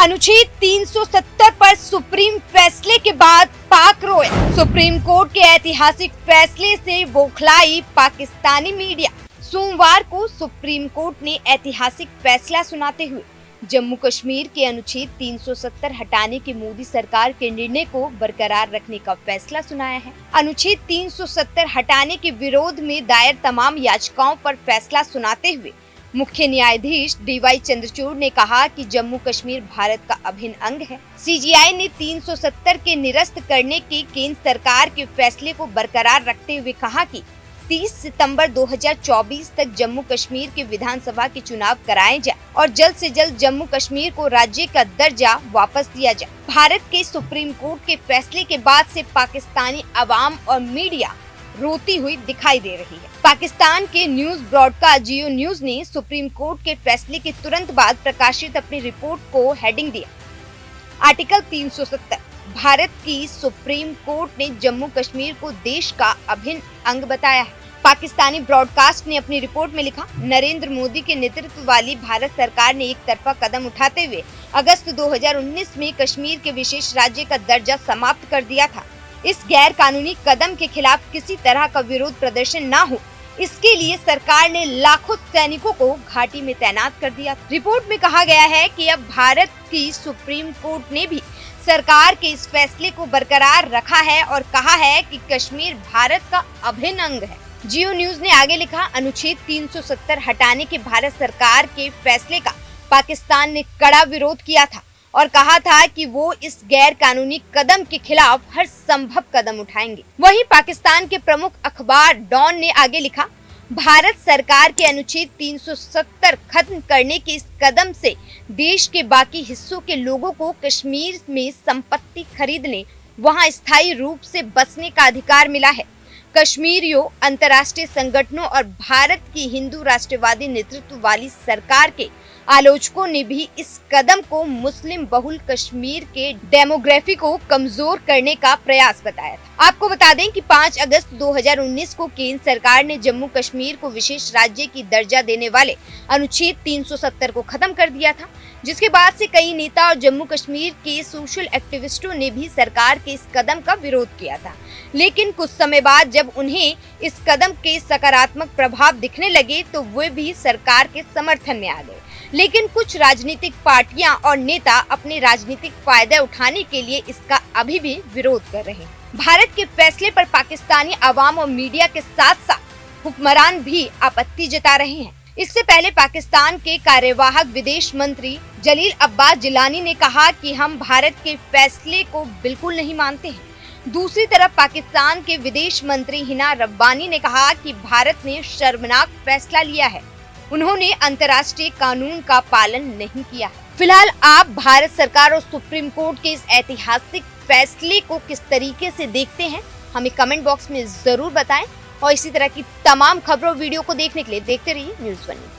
अनुच्छेद 370 पर सुप्रीम फैसले के बाद पाक रोए। सुप्रीम कोर्ट के ऐतिहासिक फैसले से बौखलाई पाकिस्तानी मीडिया। सोमवार को सुप्रीम कोर्ट ने ऐतिहासिक फैसला सुनाते हुए जम्मू कश्मीर के अनुच्छेद 370 हटाने के मोदी सरकार के निर्णय को बरकरार रखने का फैसला सुनाया है। अनुच्छेद 370 हटाने के विरोध में दायर तमाम याचिकाओं पर फैसला सुनाते हुए मुख्य न्यायाधीश DY चंद्रचूड़ ने कहा कि जम्मू कश्मीर भारत का अभिन्न अंग है। CJI ने 370 के निरस्त करने के केंद्र सरकार के फैसले को बरकरार रखते हुए कहा कि 30 सितंबर 2024 तक जम्मू कश्मीर के विधानसभा के चुनाव कराए जाए और जल्द से जल्द जम्मू कश्मीर को राज्य का दर्जा वापस दिया जाए। भारत के सुप्रीम कोर्ट के फैसले के बाद से पाकिस्तानी अवाम और मीडिया रोती हुई दिखाई दे रही है। पाकिस्तान के न्यूज ब्रॉडकास्ट जियो न्यूज ने सुप्रीम कोर्ट के फैसले के तुरंत बाद प्रकाशित अपनी रिपोर्ट को हेडिंग दिया, आर्टिकल 370। भारत की सुप्रीम कोर्ट ने जम्मू कश्मीर को देश का अभिन्न अंग बताया है। पाकिस्तानी ब्रॉडकास्ट ने अपनी रिपोर्ट में लिखा, नरेंद्र मोदी के नेतृत्व वाली भारत सरकार ने एक तरफा कदम उठाते हुए अगस्त 2019 में कश्मीर के विशेष राज्य का दर्जा समाप्त कर दिया था। इस गैर कानूनी कदम के खिलाफ किसी तरह का विरोध प्रदर्शन न हो, इसके लिए सरकार ने लाखों सैनिकों को घाटी में तैनात कर दिया। रिपोर्ट में कहा गया है कि अब भारत की सुप्रीम कोर्ट ने भी सरकार के इस फैसले को बरकरार रखा है और कहा है कि कश्मीर भारत का अभिन्न अंग है। जियो न्यूज ने आगे लिखा, अनुच्छेद 370 हटाने के भारत सरकार के फैसले का पाकिस्तान ने कड़ा विरोध किया था और कहा था कि वो इस गैर कानूनी कदम के खिलाफ हर संभव कदम उठाएंगे। वहीं पाकिस्तान के प्रमुख अखबार डॉन ने आगे लिखा, भारत सरकार के अनुच्छेद 370 खत्म करने के इस कदम से देश के बाकी हिस्सों के लोगों को कश्मीर में संपत्ति खरीदने, वहां स्थायी रूप से बसने का अधिकार मिला है। कश्मीरियों, अंतर्राष्ट्रीय संगठनों और भारत की हिंदू राष्ट्रवादी नेतृत्व वाली सरकार के आलोचकों ने भी इस कदम को मुस्लिम बहुल कश्मीर के डेमोग्राफी को कमजोर करने का प्रयास बताया था। आपको बता दें कि 5 अगस्त 2019 को केंद्र सरकार ने जम्मू कश्मीर को विशेष राज्य की दर्जा देने वाले अनुच्छेद 370 को खत्म कर दिया था, जिसके बाद से कई नेता और जम्मू कश्मीर के सोशल एक्टिविस्टों ने भी सरकार के इस कदम का विरोध किया था। लेकिन कुछ समय बाद जब उन्हें इस कदम के सकारात्मक प्रभाव दिखने लगे तो वे भी सरकार के समर्थन में आ गए। लेकिन कुछ राजनीतिक पार्टियां और नेता अपने राजनीतिक फायदा उठाने के लिए इसका अभी भी विरोध कर रहे हैं। भारत के फैसले पर पाकिस्तानी अवाम और मीडिया के साथ साथ हुक्मरान भी आपत्ति जता रहे हैं। इससे पहले पाकिस्तान के कार्यवाहक विदेश मंत्री जलील अब्बास जिलानी ने कहा कि हम भारत के फैसले को बिल्कुल नहीं मानते हैं। दूसरी तरफ पाकिस्तान के विदेश मंत्री हिना रब्बानी ने कहा कि भारत ने शर्मनाक फैसला लिया है, उन्होंने अंतर्राष्ट्रीय कानून का पालन नहीं किया है। फिलहाल आप भारत सरकार और सुप्रीम कोर्ट के इस ऐतिहासिक फैसले को किस तरीके से देखते हैं, हमें कमेंट बॉक्स में जरूर बताएं और इसी तरह की तमाम खबरों वीडियो को देखने के लिए देखते रहिए न्यूज़ 1।